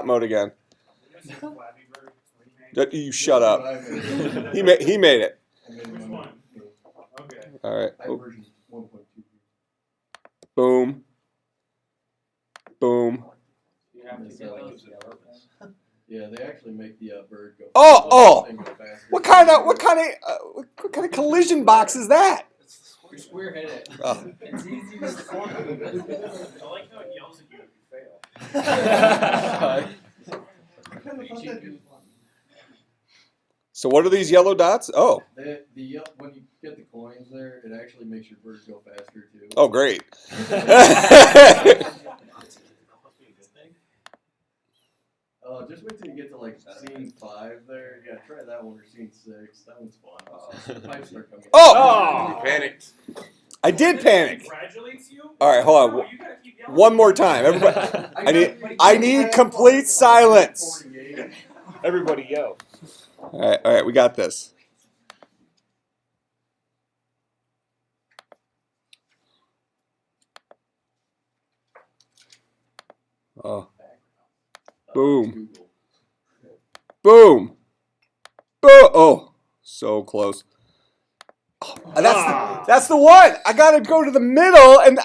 mode again. You shut up. He made it. Which one? Okay. All right. I have version 1.2. Boom. Boom. You have to get those in purpose. Yeah, they actually make the bird go. Oh! Thing go faster. What kind of collision box is that? You square hit it. Oh. It's easy to score. I like how it yells at you if you fail. So what are these yellow dots? Oh. When you get the coins there, it actually makes your bird go faster too. Oh, great. Just wait till you get to like scene 5 there. Yeah, try that one or scene 6. That one's fun. The pipes start coming. Oh! You panicked. I did panic. Congratulates you? All right, hold on. No, you gotta keep yelling. One more time, everybody. I need complete silence. Everybody yell. All right, we got this. Oh. Boom. Boom. Boom. Oh, so close. Oh, that's the one. I gotta go to the middle and.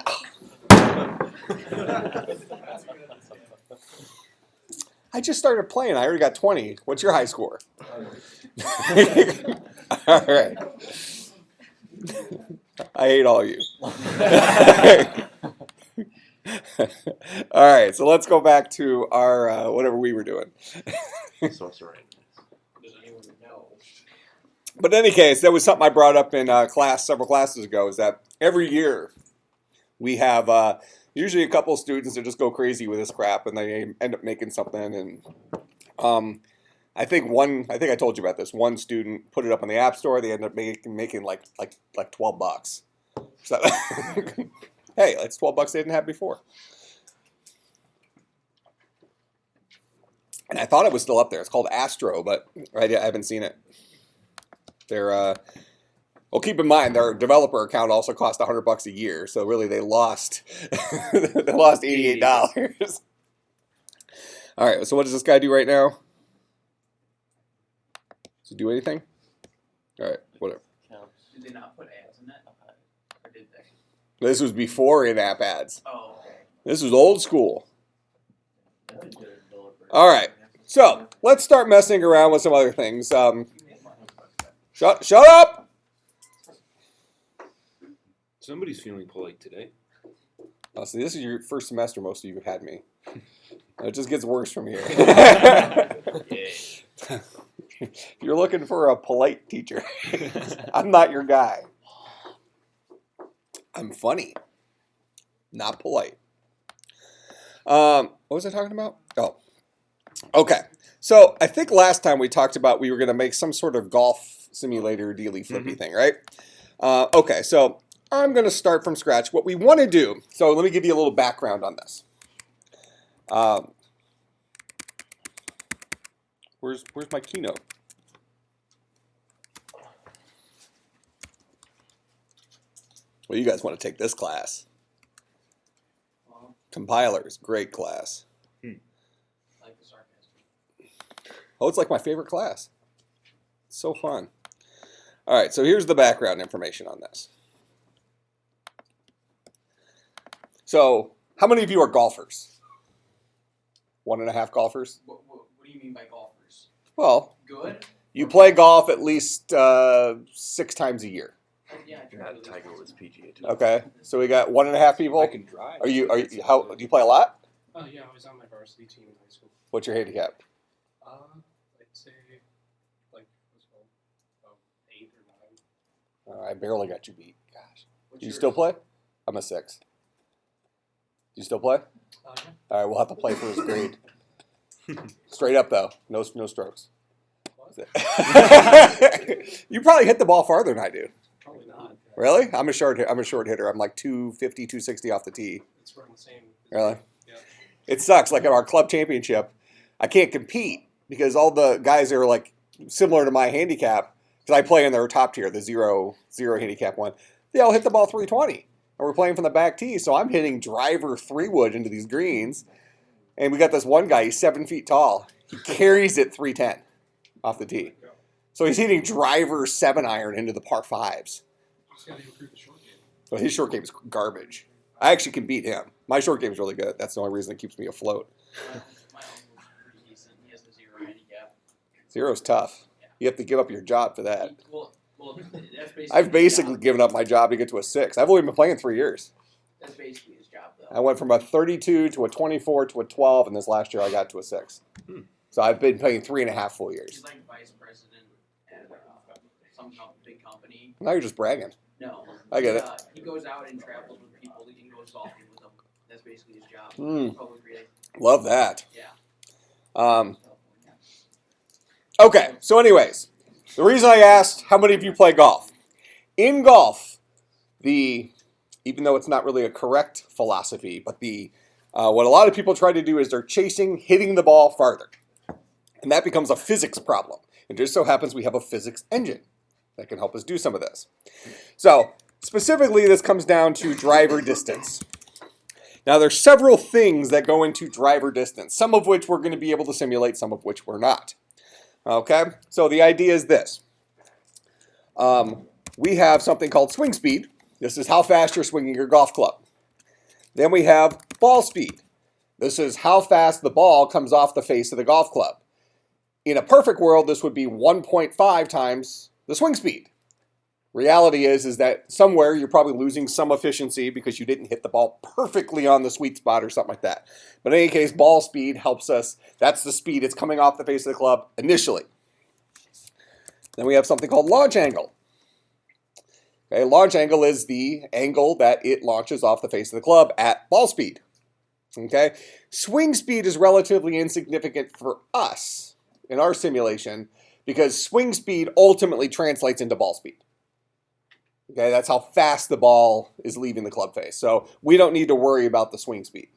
I just started playing. I already got 20. What's your high score? All right. I hate all you. All right, so let's go back to our whatever we were doing. Sorcery. Does anyone know? But in any case, that was something I brought up in class several classes ago, is that every year we have usually a couple of students that just go crazy with this crap and they end up making something. And I think I told you about this. One student put it up on the App Store. They ended up making like $12. So hey, that's $12 they didn't have before. And I thought it was still up there. It's called Astro, but I haven't seen it. They're well, keep in mind their developer account also cost $100 a year, so really they lost $88. All right, so what does this guy do right now? Does he do anything? All right, whatever. Did they not put ads in that? Or did they? This was before in-app ads. Oh, okay. This was old school. All right, so let's start messing around with some other things. Shut up! Somebody's feeling polite today. Oh, see, this is your first semester. Most of you have had me. It just gets worse from here. If you're looking for a polite teacher, I'm not your guy. I'm funny, not polite. What was I talking about? Oh, okay. So I think last time we talked about we were going to make some sort of golf simulator dealy flippy thing, right? Okay, so I'm going to start from scratch. What we want to do, so let me give you a little background on this. Where's my keynote? Well, you guys want to take this class. Compilers, great class. Like the sarcasm. Oh, it's like my favorite class. It's so fun. All right, so here's the background information on this. So, how many of you are golfers? 1.5 golfers? What do you mean by golfers? Well, Good? you play golf at least 6 times a year. Yeah, I Not Tiger Woods PGA too. Okay, so we got 1.5 people. I can drive. Are you how do you play a lot? Oh yeah, I was on my varsity team in high school. What's your handicap? I'd say like what's it called, 8 or 9. I barely got you beat. Gosh, What's do you yours? still play? I'm a 6. Do you still play? Yeah. All right, we'll have to play for his grade. Straight up though, no strokes. You probably hit the ball farther than I do. Probably not. Really? I'm a short hitter. I'm like 250, 260 off the tee. It's around the same. Really? Yeah. It sucks. Like at our club championship, I can't compete because all the guys are like similar to my handicap because I play in their top tier, the zero handicap one. They all hit the ball 320, and we're playing from the back tee. So I'm hitting driver 3-wood into these greens, And we got this one guy, he's 7 feet tall. He carries it 310 off the tee. So he's hitting driver 7-iron into the par 5s. Just gotta improve the short game. Well, his short game is garbage. I actually can beat him. My short game is really good. That's the only reason it keeps me afloat. My uncle's pretty decent. He has a 0 handicap. Zero's tough. You have to give up your job for that. Well, that's basically. I've his basically job. given up my job to get to a 6. I've only been playing 3 years. That's basically his job, though. I went from a 32 to a 24 to a 12, and this last year I got to a 6. So I've been playing 3.5 full years. He's like vice president at some big company. Now you're just bragging. No. I get it. He goes out and travels with people. He can go golfing with them. That's basically his job. Hmm. Public relation. Love that. Yeah. Okay, so anyways, the reason I asked how many of you play golf. In golf, even though it's not really a correct philosophy, but what a lot of people try to do is they're hitting the ball farther. And that becomes a physics problem. It just so happens we have a physics engine that can help us do some of this. So, specifically, this comes down to driver distance. Now, there's several things that go into driver distance, some of which we're going to be able to simulate, some of which we're not. Okay, so the idea is this. We have something called swing speed. This is how fast you're swinging your golf club. Then we have ball speed. This is how fast the ball comes off the face of the golf club. In a perfect world, this would be 1.5 times the swing speed. Reality is that somewhere you're probably losing some efficiency because you didn't hit the ball perfectly on the sweet spot or something like that. But in any case, ball speed helps us. That's the speed it's coming off the face of the club initially. Then we have something called launch angle. Okay, launch angle is the angle that it launches off the face of the club at ball speed. Okay, swing speed is relatively insignificant for us in our simulation because swing speed ultimately translates into ball speed. Okay, that's how fast the ball is leaving the club face. So we don't need to worry about the swing speed.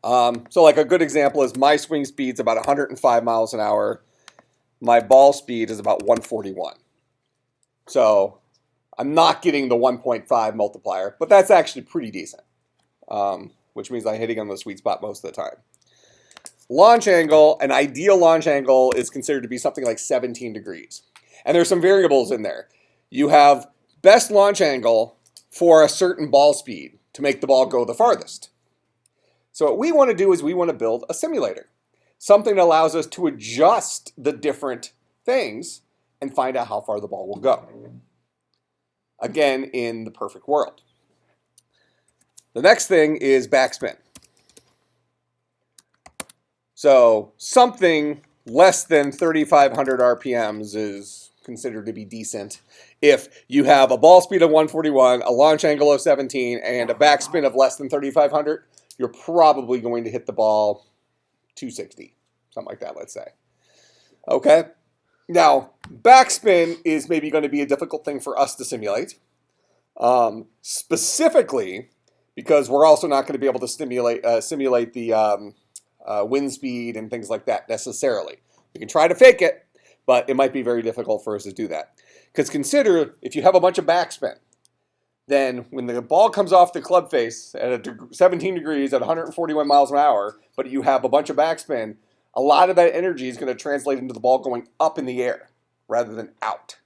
So like a good example is my swing speed's about 105 miles an hour. My ball speed is about 141. So I'm not getting the 1.5 multiplier, but that's actually pretty decent, which means I'm hitting on the sweet spot most of the time. Launch angle, an ideal launch angle is considered to be something like 17 degrees. And there's some variables in there. You have best launch angle for a certain ball speed to make the ball go the farthest. So what we want to do is we want to build a simulator, something that allows us to adjust the different things and find out how far the ball will go. Again, in the perfect world. The next thing is backspin. So something less than 3,500 RPMs is considered to be decent. If you have a ball speed of 141, a launch angle of 17, and a backspin of less than 3,500, you're probably going to hit the ball 260, something like that, let's say. Okay? Now, backspin is maybe going to be a difficult thing for us to simulate. Specifically, because we're also not going to be able to simulate the wind speed and things like that necessarily. We can try to fake it, but it might be very difficult for us to do that. Because consider, if you have a bunch of backspin, then when the ball comes off the club face at 17 degrees at 141 miles an hour, but you have a bunch of backspin, a lot of that energy is going to translate into the ball going up in the air rather than out.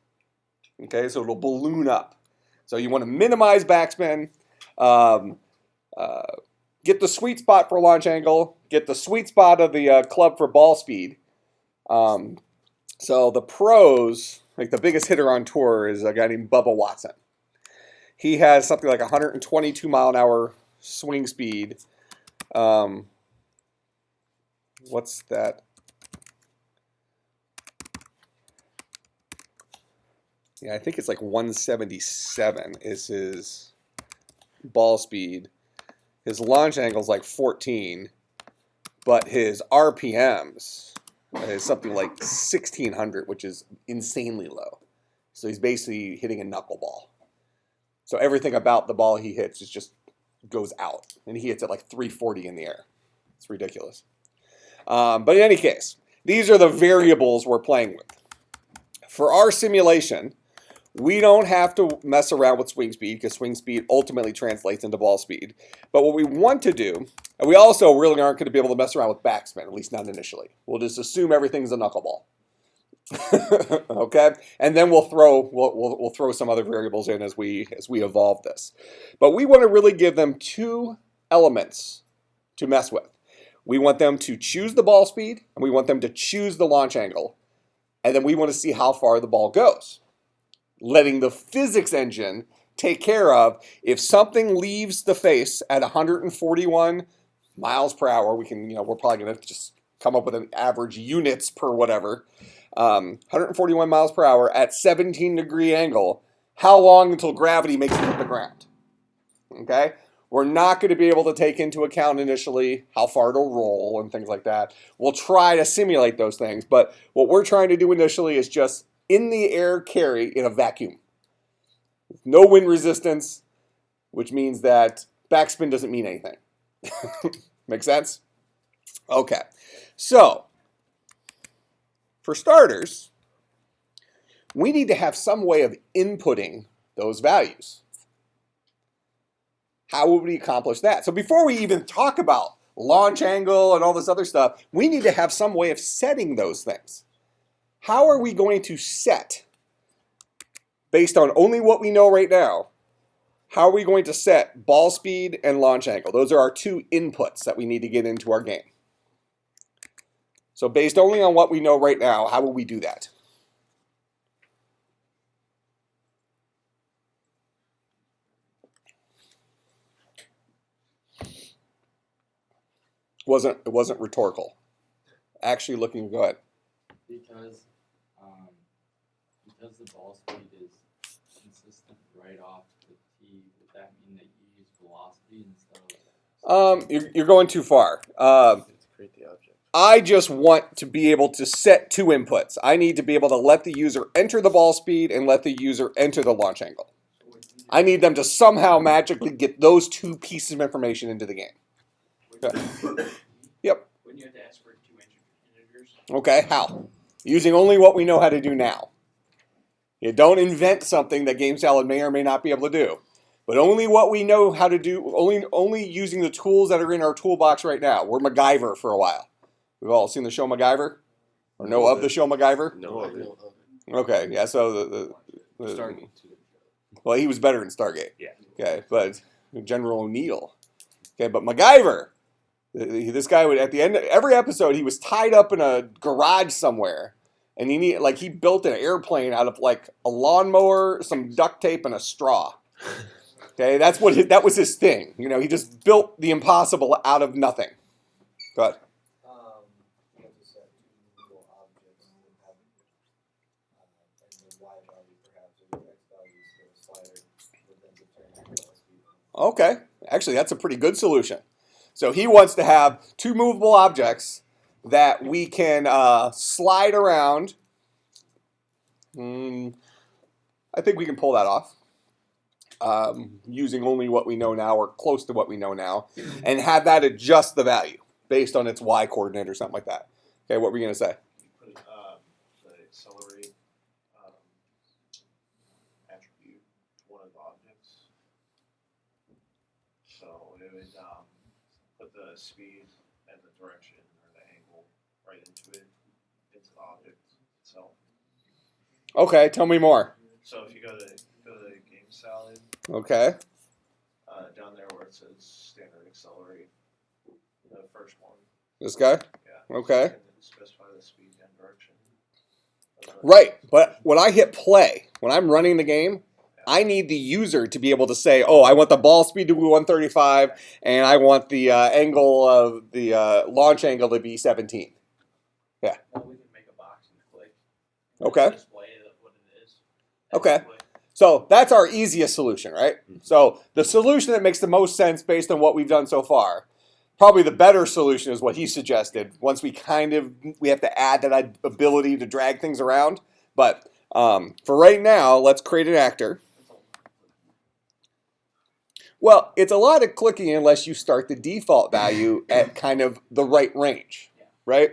Okay, so it'll balloon up. So you want to minimize backspin, get the sweet spot for launch angle, get the sweet spot of the club for ball speed. So the pros, like the biggest hitter on tour is a guy named Bubba Watson. He has something like 122 mile an hour swing speed. What's that? Yeah, I think it's like 177 is his ball speed. His launch angle is like 14, but his RPMs is something like 1,600, which is insanely low. So he's basically hitting a knuckleball. So everything about the ball he hits is just goes out, and he hits it like 340 in the air. It's ridiculous. But in any case, these are the variables we're playing with. For our simulation, We don't have to mess around with swing speed because swing speed ultimately translates into ball speed. But what we want to do, and we also really aren't going to be able to mess around with backspin, at least not initially. We'll just assume everything's a knuckleball. Okay, and then we'll throw some other variables in as we evolve this. But we want to really give them two elements to mess with. We want them to choose the ball speed, and we want them to choose the launch angle, and then we want to see how far the ball goes. Letting the physics engine take care of if something leaves the face at 141 miles per hour. We can, we're probably going to just come up with an average units per whatever. 141 miles per hour at 17-degree angle. How long until gravity makes it hit the ground? Okay, we're not going to be able to take into account initially how far it'll roll and things like that. We'll try to simulate those things, but what we're trying to do initially is just in the air carry in a vacuum. No wind resistance, which means that backspin doesn't mean anything. Make sense? Okay, so for starters, we need to have some way of inputting those values. How would we accomplish that? So before we even talk about launch angle and all this other stuff, we need to have some way of setting those things. How are we going to set, based on only what we know right now, how are we going to set ball speed and launch angle? Those are our two inputs that we need to get into our game. So based only on what we know right now, how will we do that? It wasn't rhetorical. Actually looking, go ahead. Because the ball speed is consistent right off the tee, would that mean that you use velocity instead of? You're going too far. Create the object. I just want to be able to set two inputs. I need to be able to let the user enter the ball speed and let the user enter the launch angle. I need them to somehow magically get those two pieces of information into the game. Yep. Wouldn't you have to ask for two integers? Okay, how? Using only what we know how to do now. You don't invent something that Game Salad may or may not be able to do. But only what we know how to do, only using the tools that are in our toolbox right now. We're MacGyver for a while. We've all seen the show MacGyver? Or know of the show MacGyver? No. Okay, yeah, so Stargate. well, he was better in Stargate. Yeah. Okay, but General O'Neill. Okay, but MacGyver, this guy would, at the end of every episode, he was tied up in a garage somewhere. And he built an airplane out of like a lawnmower, some duct tape, and a straw. Okay, that was his thing. He just built the impossible out of nothing. Go ahead. You have to set two little objects that have and the Y value perhaps or the X value is a slider would then determine the ball speed. Okay, actually, that's a pretty good solution. So he wants to have two movable objects that we can slide around. I think we can pull that off using only what we know now or close to what we know now and have that adjust the value based on its Y coordinate or something like that. Okay, what were you going to say? Put the accelerate attribute to one of the objects. So it would put the speed and the direction or the angle right into the object itself. Okay, tell me more. So if you go to Game Salad, Okay. down there where it says standard accelerate, the first one. This guy? Yeah. Okay. And then specify the speed and direction. Right, but when I hit play, when I'm running the game, I need the user to be able to say, oh, I want the ball speed to be 135, and I want the angle of the launch angle to be 17. Well, we can make a box and click. Okay. Display what it is. Okay. So that's our easiest solution, right? So the solution that makes the most sense based on what we've done so far. Probably the better solution is what he suggested. Once we have to add that ability to drag things around. But for right now, let's create an actor. Well, it's a lot of clicking unless you start the default value at kind of the right range, right?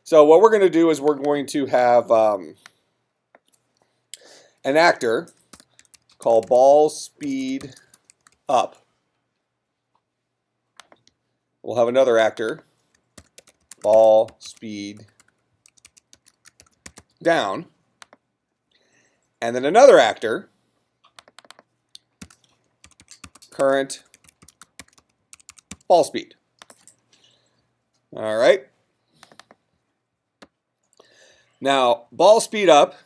So what we're going to do is we're going to have an actor call ball speed up. We'll have another actor, ball speed down. And then another actor, current ball speed. All right. Now, ball speed up.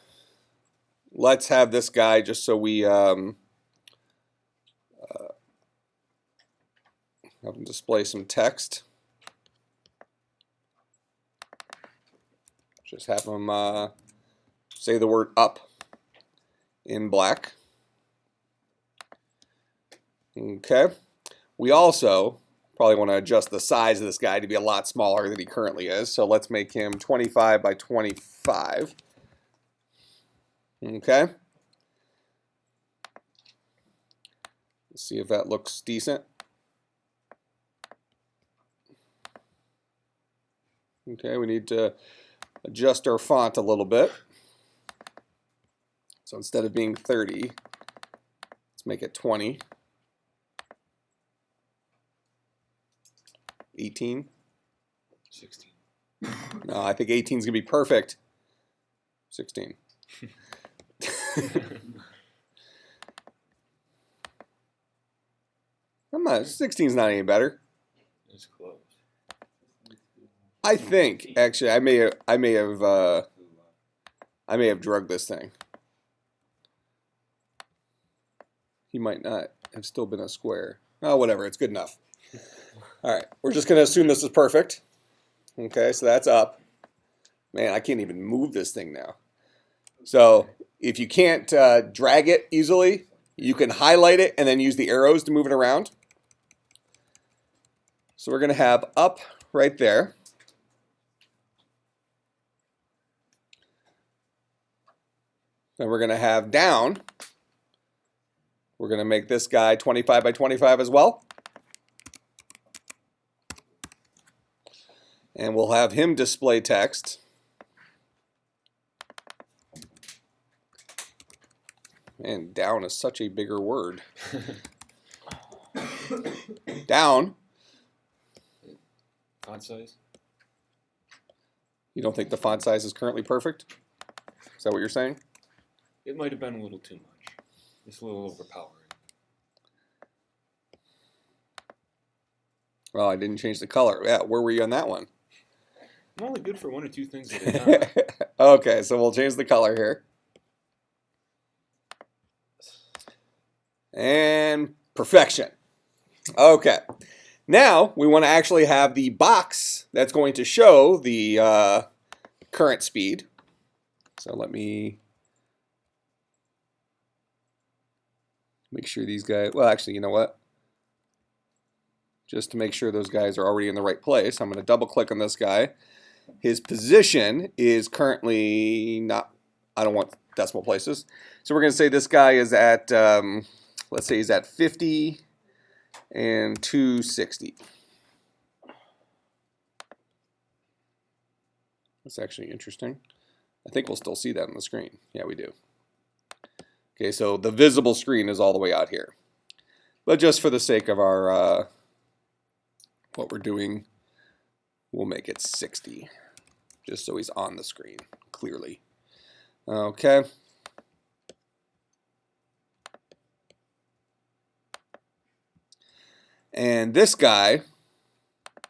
Let's have this guy just so we have him display some text. Just have him say the word up in black. Okay. We also probably want to adjust the size of this guy to be a lot smaller than he currently is. So let's make him 25 by 25. Okay. Let's see if that looks decent. Okay, we need to adjust our font a little bit. So instead of being 30, let's make it 20. 18? 16. No, I think 18 is going to be perfect. 16. Come on, 16 is not any better. It's close. I think actually I may have drugged this thing. He might not have still been a square. Oh, whatever, it's good enough. All right, we're just going to assume this is perfect. Okay, so that's up. Man, I can't even move this thing now. So if you can't drag it easily, you can highlight it and then use the arrows to move it around. So we're going to have up right there. Then we're going to have down. We're going to make this guy 25 by 25 as well. And we'll have him display text. And down is such a bigger word. Down. Font size? You don't think the font size is currently perfect? Is that what you're saying? It might have been a little too much. It's a little overpowering. Well, I didn't change the color. Yeah, where were you on that one? I'm only good for one or two things at a time. Okay, so we'll change the color here. And perfection. Okay. Now we want to actually have the box that's going to show the current speed. So let me make sure these guys, well, actually, you know what? Just to make sure those guys are already in the right place, I'm going to double click on this guy. His position is currently not, I don't want decimal places. So we're going to say this guy is at, let's say he's at 50 and 260. That's actually interesting. I think we'll still see that on the screen. Yeah, we do. Okay, so the visible screen is all the way out here. But just for the sake of our, what we're doing, we'll make it 60. Just so he's on the screen, clearly. Okay. And this guy,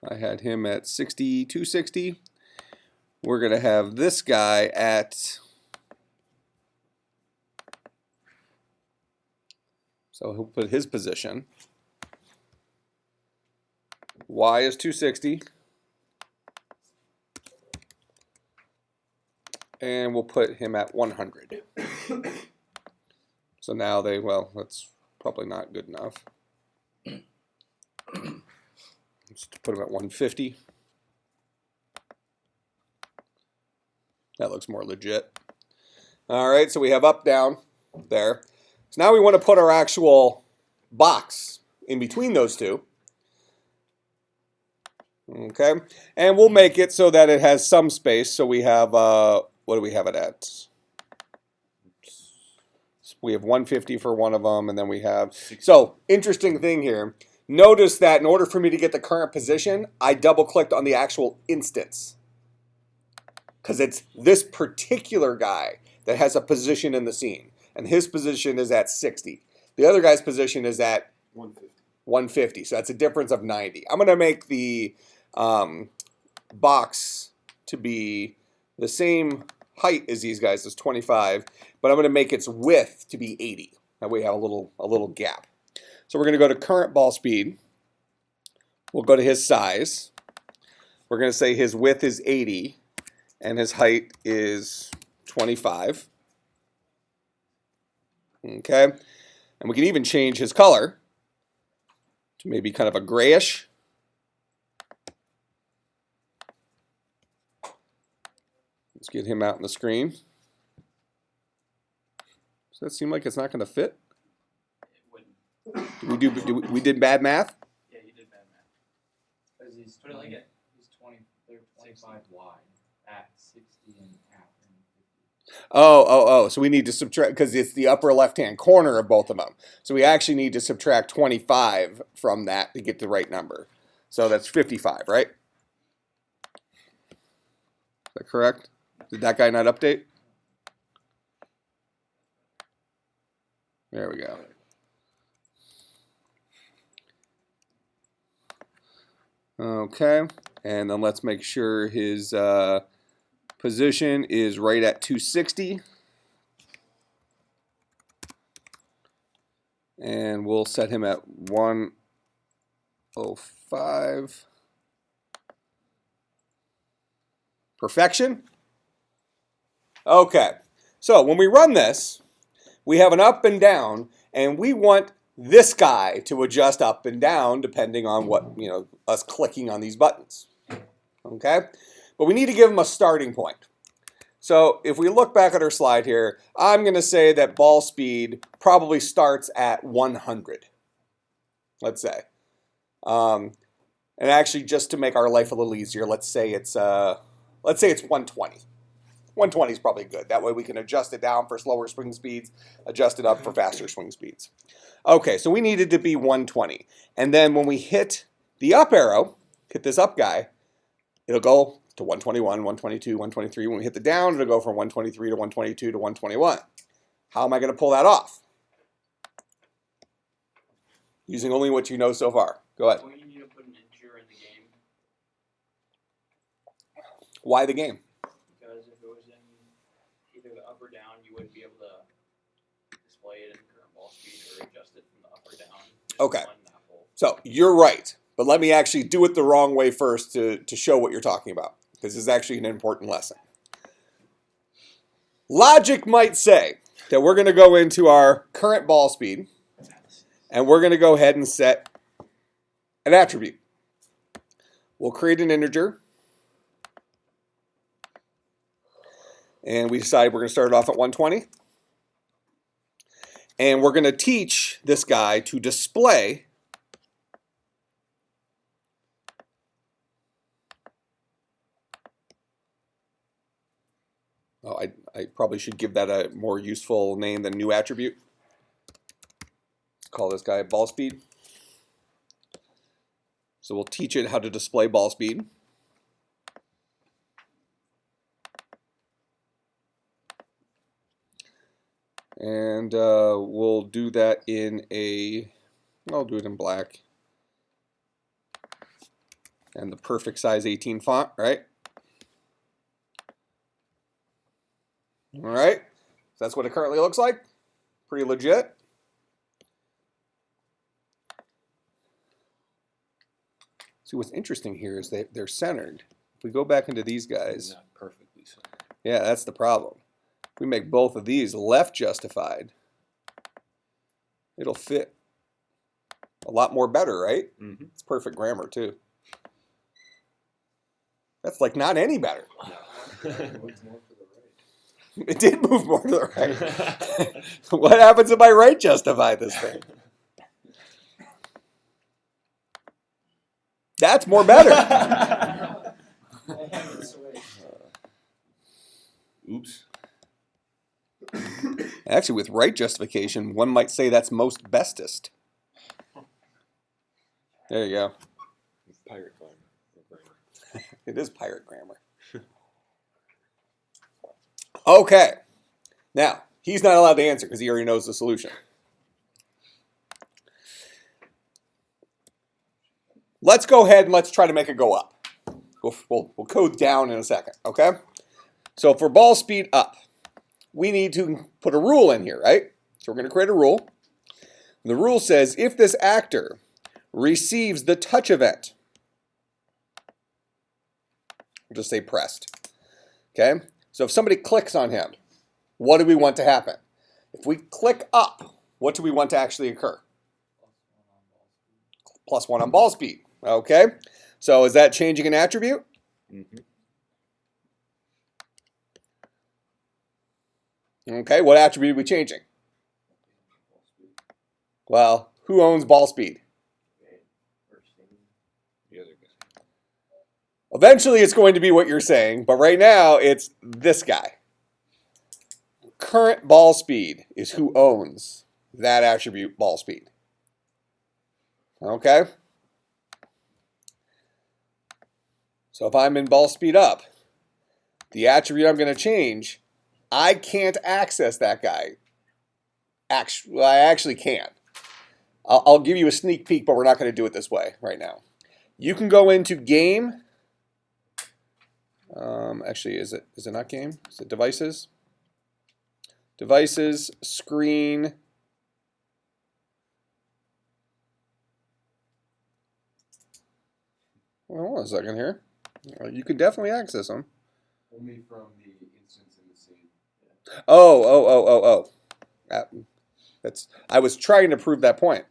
I had him at 60, 260. We're going to have this guy at, so he'll put his position. Y is 260. And we'll put him at 100. So now they, well, that's probably not good enough. Let's put him at 150. That looks more legit. All right, so we have up, down there. So now we want to put our actual box in between those two. Okay, and we'll make it so that it has some space. So we have, what do we have it at? We have 150 for one of them, and then we have... So, interesting thing here. Notice that in order for me to get the current position, I double-clicked on the actual instance. Because it's this particular guy that has a position in the scene. And his position is at 60. The other guy's position is at 150. So that's a difference of 90. I'm going to make the box to be the same height as these guys, is 25, but I'm going to make its width to be 80. That way we have a little gap. So we're going to go to current ball speed. We'll go to his size. We're going to say his width is 80 and his height is 25. Okay, and we can even change his color to maybe kind of a grayish. Let's get him out on the screen. Does that seem like it's not going to fit? It wouldn't. We did bad math? Yeah, you did bad math. Cause he's Put it like it. He's 20, they're 25 wide at 60 and half and 50. Oh. So we need to subtract, because it's the upper left-hand corner of both of them. So we actually need to subtract 25 from that to get the right number. So that's 55, right? Is that correct? Did that guy not update? There we go. Okay, and then let's make sure his position is right at 260. And we'll set him at 105. Perfection. Okay, so when we run this, we have an up and down, and we want this guy to adjust up and down depending on what, us clicking on these buttons. Okay, but we need to give him a starting point. So if we look back at our slide here, I'm going to say that ball speed probably starts at 100. Let's say, and actually, just to make our life a little easier, let's say it's 120. 120 is probably good. That way we can adjust it down for slower swing speeds, adjust it up for faster swing speeds. Okay, so we needed to be 120. And then when we hit the up arrow, hit this up guy, it'll go to 121, 122, 123. When we hit the down, it'll go from 123 to 122 to 121. How am I going to pull that off? Using only what you know so far. Go ahead. Well, you need to put an integer in the game. Why the game? Because if it was in either the up or down, you wouldn't be able to display it in current ball speed or adjust it from the up or down. Just Okay. one apple. So you're right, but let me actually do it the wrong way first to show what you're talking about. This is actually an important lesson. Logic might say that we're going to go into our current ball speed and we're going to go ahead and set an attribute. We'll create an integer. And we decide we're going to start it off at 120. And we're going to teach this guy to display I probably should give that a more useful name than new attribute. Let's call this guy ball speed. So we'll teach it how to display ball speed. And we'll do that I'll do it in black. And the perfect size 18 font, right? All right, so that's what it currently looks like. Pretty legit. See, what's interesting here is they're centered. If we go back into these guys, Not perfectly so. yeah, that's the problem. If we make both of these left justified, it'll fit a lot more better, right? Mm-hmm. It's perfect grammar too. That's like not any better. What's more for the right? It did move more to the right. What happens if I right justify this thing? That's more better. Oops. Actually, with right justification, one might say that's most bestest. There you go. Pirate grammar. It is pirate grammar. Okay. Now, he's not allowed to answer because he already knows the solution. Let's go ahead and let's try to make it go up. We'll code down in a second, okay? So for ball speed up, we need to put a rule in here, right? So we're going to create a rule. The rule says if this actor receives the touch event, we'll just say pressed, okay? So if somebody clicks on him, what do we want to happen? If we click up, what do we want to actually occur? +1 on ball speed, okay? So is that changing an attribute? Mm-hmm. Okay, what attribute are we changing? Well, who owns ball speed? The other guy. Eventually it's going to be what you're saying, but right now it's this guy. Current ball speed is who owns that attribute ball speed. Okay? So if I'm in ball speed up, the attribute I'm going to change, I can't access that guy. Actually, I actually can. I'll give you a sneak peek, but we're not going to do it this way right now. You can go into game. Actually, is it not game? Is it devices? Devices, screen. Well, hold on a second here. You can definitely access them. Only from the instance in the scene. Oh. That's. I was trying to prove that point.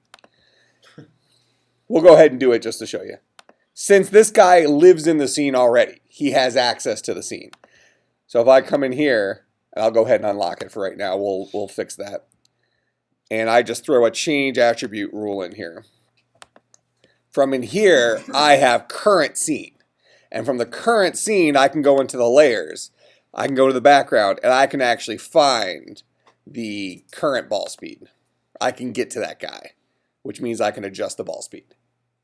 We'll go ahead and do it just to show you. Since this guy lives in the scene already, he has access to the scene. So if I come in here, and I'll go ahead and unlock it for right now, we'll fix that. And I just throw a change attribute rule in here. From in here, I have current scene. And from the current scene, I can go into the layers. I can go to the background, and I can actually find the current ball speed. I can get to that guy, which means I can adjust the ball speed.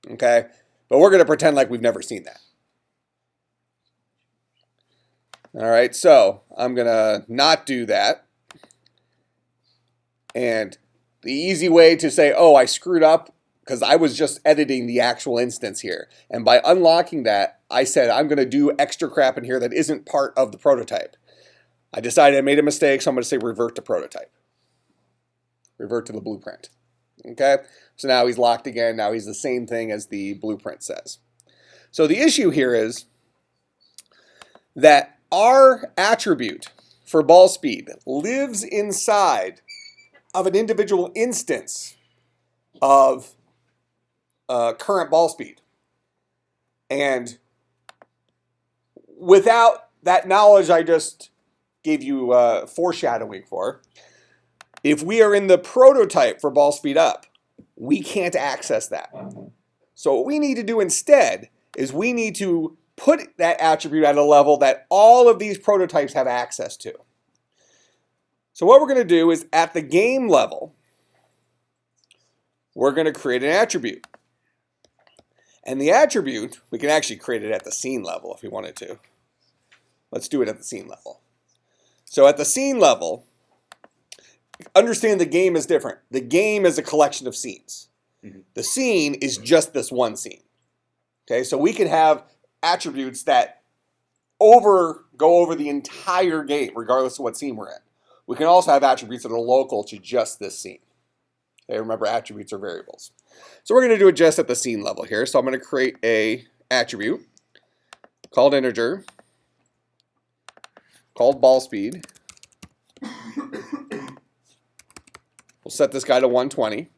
Okay? But we're going to pretend like we've never seen that. All right, so I'm going to not do that. And the easy way to say, oh, I screwed up, because I was just editing the actual instance here. And by unlocking that, I said I'm going to do extra crap in here that isn't part of the prototype. I decided I made a mistake, so I'm going to say revert to prototype. Revert to the blueprint. Okay? So now he's locked again. Now he's the same thing as the blueprint says. So the issue here is that our attribute for ball speed lives inside of an individual instance of current ball speed. And without that knowledge I just gave you foreshadowing for, if we are in the prototype for ball speed up, we can't access that. So what we need to do instead is we need to put that attribute at a level that all of these prototypes have access to. So what we're going to do is at the game level, we're going to create an attribute. And the attribute, we can actually create it at the scene level if we wanted to. Let's do it at the scene level. So at the scene level, understand the game is different. The game is a collection of scenes. Mm-hmm. The scene is just this one scene. Okay, so we can have attributes that go over the entire game, regardless of what scene we're in. We can also have attributes that are local to just this scene. Okay, remember, attributes are variables. So we're going to do it just at the scene level here. So I'm going to create a attribute called integer, called ball speed. We'll set this guy to 120.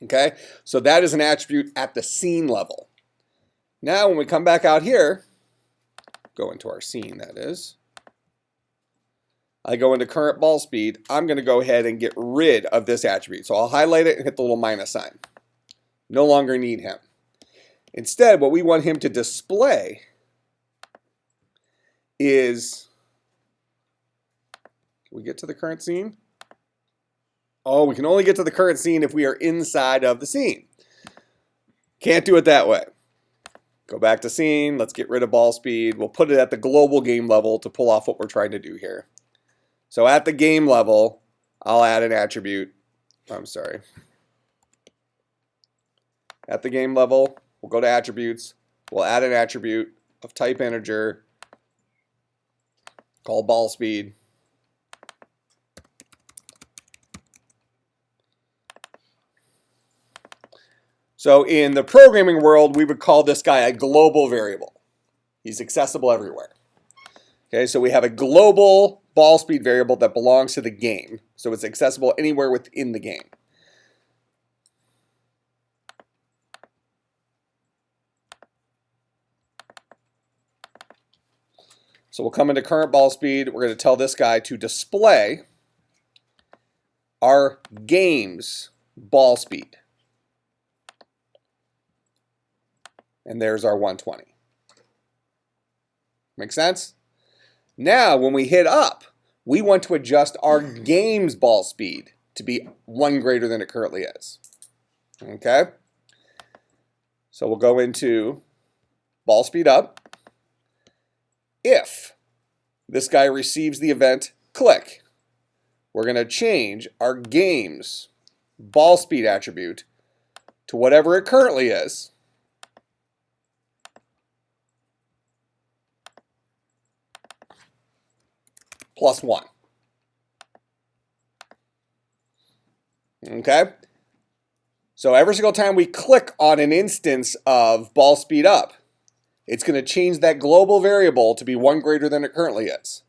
Okay, so that is an attribute at the scene level. Now when we come back out here, go into our scene, that is. I go into current ball speed. I'm going to go ahead and get rid of this attribute. So I'll highlight it and hit the little minus sign. No longer need him. Instead, what we want him to display is, we get to the current scene? Oh, we can only get to the current scene if we are inside of the scene. Can't do it that way. Go back to scene. Let's get rid of ball speed. We'll put it at the global game level to pull off what we're trying to do here. So at the game level, I'll add an attribute. I'm sorry. At the game level, we'll go to attributes. We'll add an attribute of type integer called ball speed. So in the programming world, we would call this guy a global variable. He's accessible everywhere. Okay, so we have a global ball speed variable that belongs to the game. So it's accessible anywhere within the game. So we'll come into current ball speed. We're going to tell this guy to display our game's ball speed. And there's our 120. Make sense? Now, when we hit up, we want to adjust our game's ball speed to be 1 greater than it currently is. Okay? So we'll go into ball speed up. If this guy receives the event click, we're going to change our game's ball speed attribute to whatever it currently is. Plus 1. Okay? So every single time we click on an instance of ball speed up, it's going to change that global variable to be 1 greater than it currently is.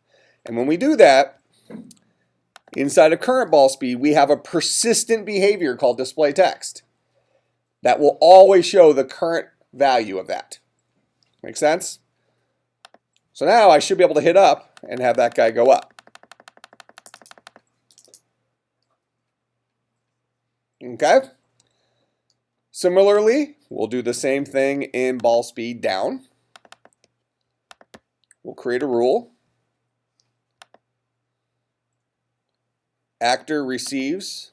And when we do that, inside of current ball speed, we have a persistent behavior called display text that will always show the current value of that. Make sense? So now I should be able to hit up and have that guy go up. Okay? Similarly, we'll do the same thing in ball speed down. We'll create a rule. Actor receives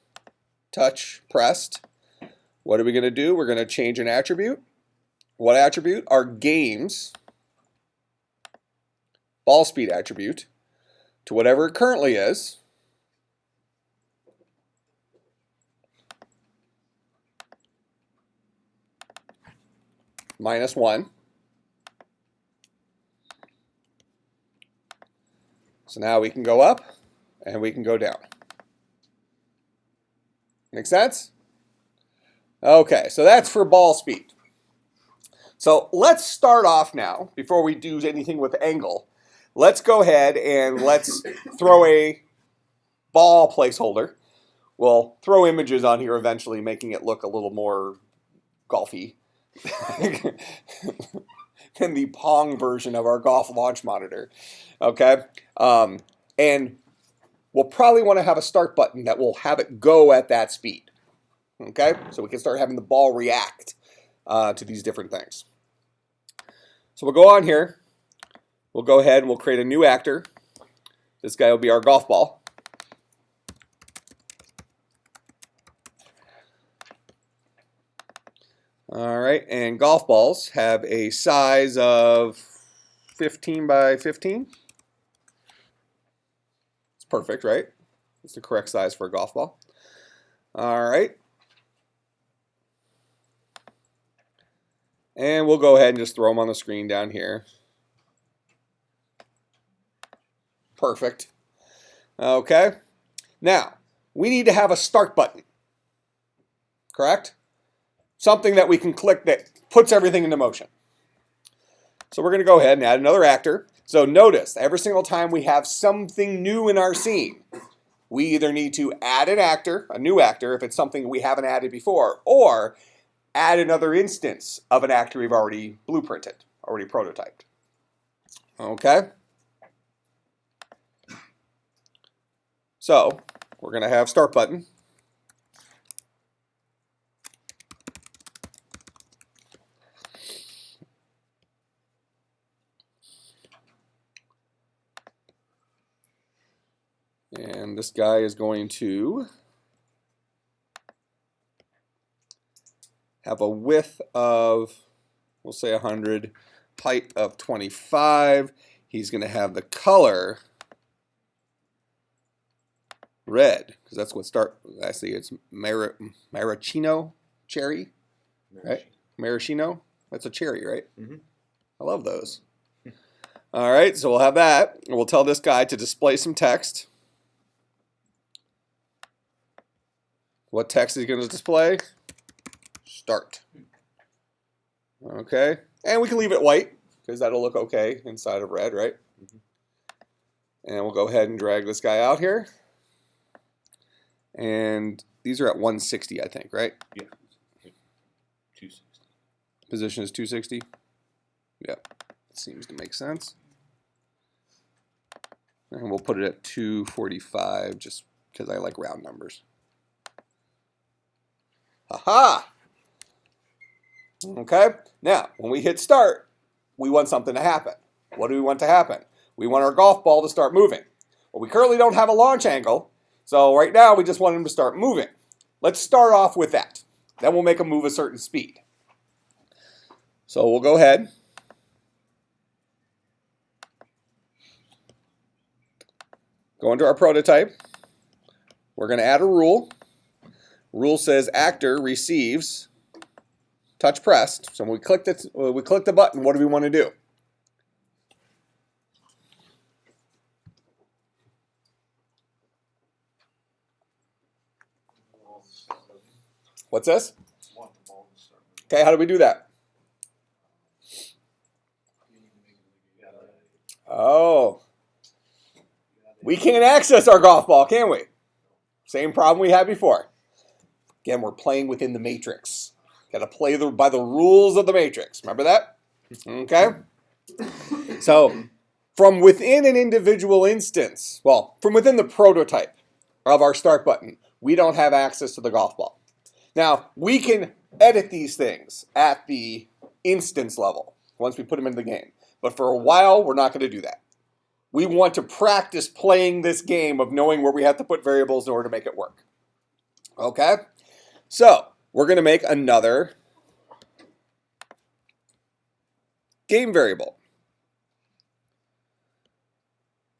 touch pressed. What are we going to do? We're going to change an attribute. What attribute? Our game's ball speed attribute to whatever it currently is. Minus 1. So now we can go up and we can go down. Make sense? Okay, so that's for ball speed. So let's start off now, before we do anything with angle. Let's go ahead and let's throw a ball placeholder. We'll throw images on here eventually, making it look a little more golfy than the Pong version of our golf launch monitor. Okay? And we'll probably want to have a start button that will have it go at that speed. Okay? So we can start having the ball react to these different things. So we'll go on here. We'll go ahead and we'll create a new actor. This guy will be our golf ball. All right, and golf balls have a size of 15 by 15. It's perfect, right? It's the correct size for a golf ball. All right. And we'll go ahead and just throw them on the screen down here. Perfect. Okay. Now, we need to have a start button. Correct? Something that we can click that puts everything into motion. So we're going to go ahead and add another actor. So notice, every single time we have something new in our scene, we either need to add an actor, a new actor, if it's something we haven't added before, or add another instance of an actor we've already blueprinted, already prototyped. Okay? So we're going to have start button. And this guy is going to have a width of, we'll say 100, height of 25. He's going to have the color red, because that's what actually it's maraschino cherry, right? Maraschino, that's a cherry, right? Mhm. I love those. All right, so we'll have that, and we'll tell this guy to display some text. What text is he going to display? Start. Okay, and we can leave it white, because that'll look okay inside of red, right? And we'll go ahead and drag this guy out here. And these are at 160, I think, right? Yeah. 260. Position is 260. Yep, seems to make sense. And we'll put it at 245 just because I like round numbers. Aha! Okay, now when we hit start, we want something to happen. What do we want to happen? We want our golf ball to start moving. Well, we currently don't have a launch angle, so right now we just want him to start moving. Let's start off with that. Then we'll make him move a certain speed. So we'll go ahead. Go into our prototype. We're going to add a rule. Rule says actor receives touch pressed. So when we click the button, what do we want to do? What's this? Want the ball to start moving. Okay, how do we do that? You gotta- Oh, you gotta- we can't access our golf ball, can we? Same problem we had before. Again, we're playing within the matrix. Got to play by the rules of the matrix. Remember that? Okay? So, from within an individual instance, well, from within the prototype of our start button, we don't have access to the golf ball. Now, we can edit these things at the instance level once we put them into the game. But for a while, we're not going to do that. We want to practice playing this game of knowing where we have to put variables in order to make it work. Okay? So, we're going to make another game variable.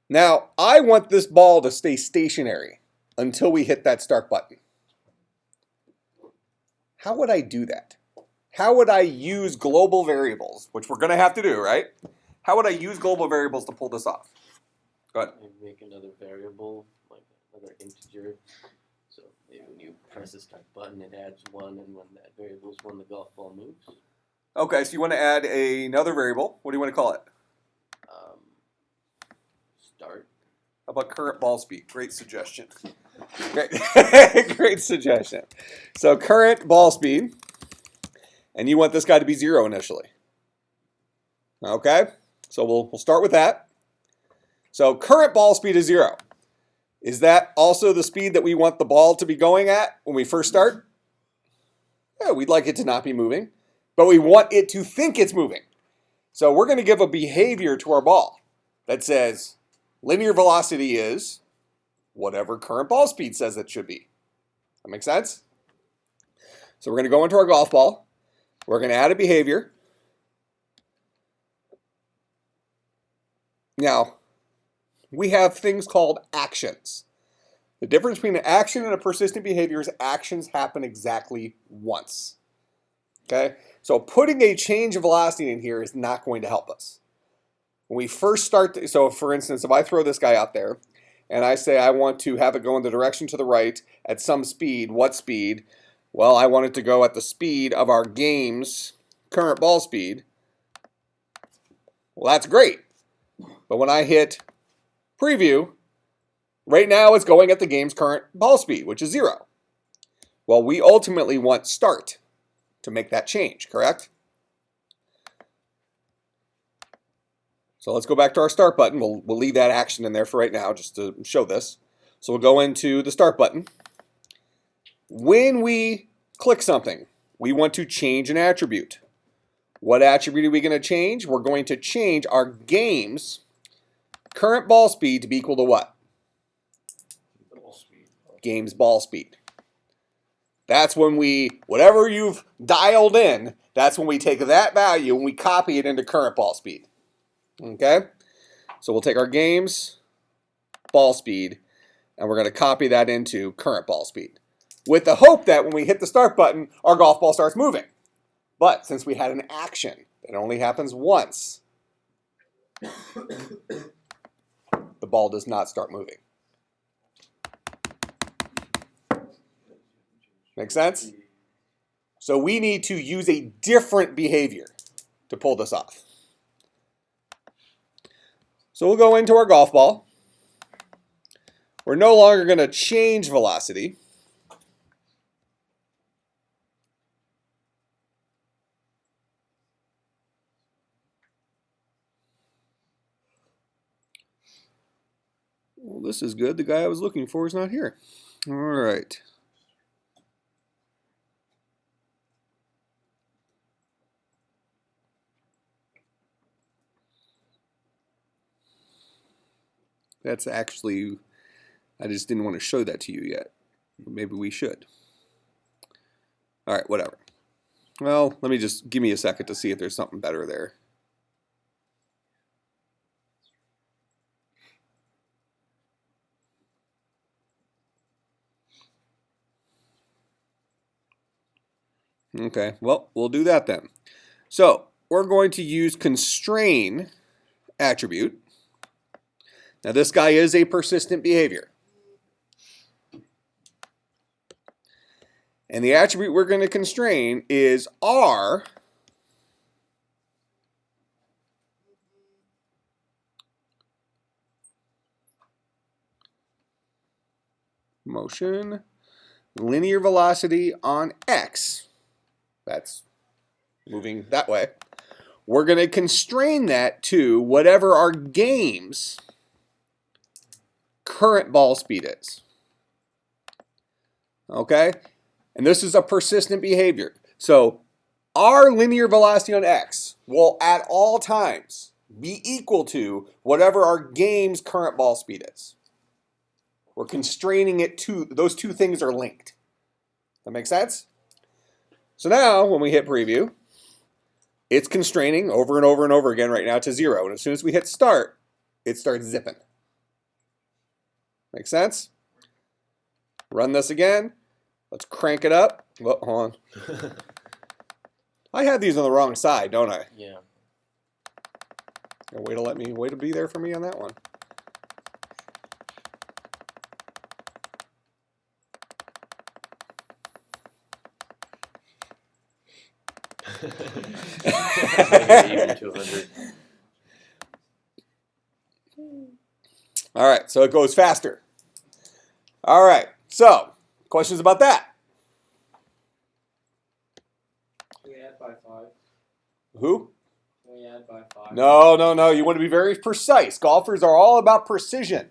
Now, I want this ball to stay stationary until we hit that start button. How would I do that? How would I use global variables, which we're going to have to do, right? How would I use global variables to pull this off? Go ahead. Maybe make another variable, like another integer. So maybe when you press the start button, it adds 1, and when that variable is when the golf ball moves. Okay, so you want to add another variable. What do you want to call it? Start. How about current ball speed? Great suggestion. Great, great suggestion. So current ball speed, and you want this guy to be 0 initially. Okay, so we'll start with that. So current ball speed is 0. Is that also the speed that we want the ball to be going at when we first start? Yeah, we'd like it to not be moving, but we want it to think it's moving. So we're going to give a behavior to our ball that says linear velocity is whatever current ball speed says it should be. That make sense? So we're going to go into our golf ball. We're going to add a behavior. Now, we have things called actions. The difference between an action and a persistent behavior is actions happen exactly once. Okay? So putting a change of velocity in here is not going to help us. When we first start, so for instance, if I throw this guy out there and I say I want to have it go in the direction to the right at some speed, what speed? Well, I want it to go at the speed of our game's current ball speed. Well, that's great. But when I hit preview, right now it's going at the game's current ball speed, which is 0. Well, we ultimately want start to make that change, correct? So let's go back to our start button. We'll leave that action in there for right now just to show this. So we'll go into the start button. When we click something, we want to change an attribute. What attribute are we going to change? We're going to change our game's current ball speed to be equal to what? game's ball speed. That's when whatever you've dialed in, that's when we take that value and we copy it into current ball speed. Okay? So we'll take our game's ball speed and we're going to copy that into current ball speed, with the hope that when we hit the start button, our golf ball starts moving. But since we had an action that only happens once, the ball does not start moving. Make sense? So we need to use a different behavior to pull this off. So we'll go into our golf ball. We're no longer going to change velocity. Well, this is good. The guy I was looking for is not here. All right. That's actually, I just didn't want to show that to you yet. Maybe we should. All right, whatever. Well, give me a second to see if there's something better there. Okay, well, we'll do that then. So we're going to use constrain attribute. Now this guy is a persistent behavior. And the attribute we're going to constrain is R motion linear velocity on X. That's moving that way. We're going to constrain that to whatever our game's current ball speed is. Okay? And this is a persistent behavior. So our linear velocity on X will at all times be equal to whatever our game's current ball speed is. We're constraining it to, those two things are linked. That make sense? So now when we hit preview, it's constraining over and over and over again right now to 0. And as soon as we hit start, it starts zipping. Make sense? Run this again. Let's crank it up. Well, hold on. I had these on the wrong side, don't I? Yeah. Way to be there for me on that one. Even 200. All right, so it goes faster. All right, so questions about that? Can we add by 5? Who? Can we add by 5? No. You want to be very precise. Golfers are all about precision.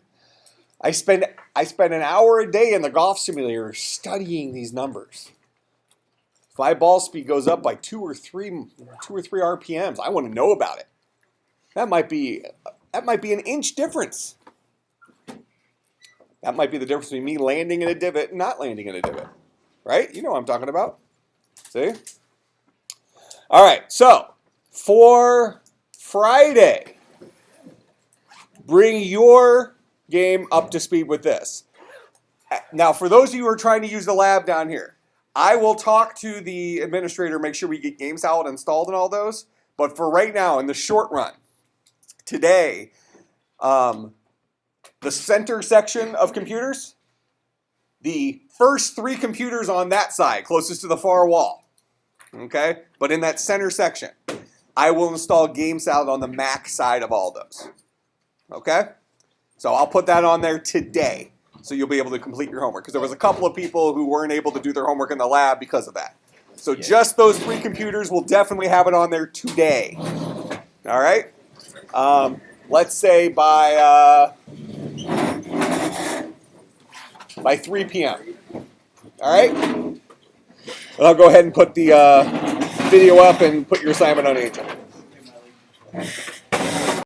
I spend an hour a day in the golf simulator studying these numbers. If my ball speed goes up by 2 or 3 RPMs, I want to know about it. That might be an inch difference. That might be the difference between me landing in a divot and not landing in a divot. Right? You know what I'm talking about. See? All right, so for Friday, bring your game up to speed with this. Now, for those of you who are trying to use the lab down here, I will talk to the administrator, make sure we get GameSolid installed and all those. But for right now, in the short run, today, the center section of computers, the first 3 computers on that side, closest to the far wall, okay? But in that center section, I will install GameSolid on the Mac side of all those, okay? So I'll put that on there today. So you'll be able to complete your homework. Because there was a couple of people who weren't able to do their homework in the lab because of that. So just those 3 computers will definitely have it on there today. All right? Let's say by 3 p.m. All right? I'll go ahead and put the video up and put your assignment on Angel.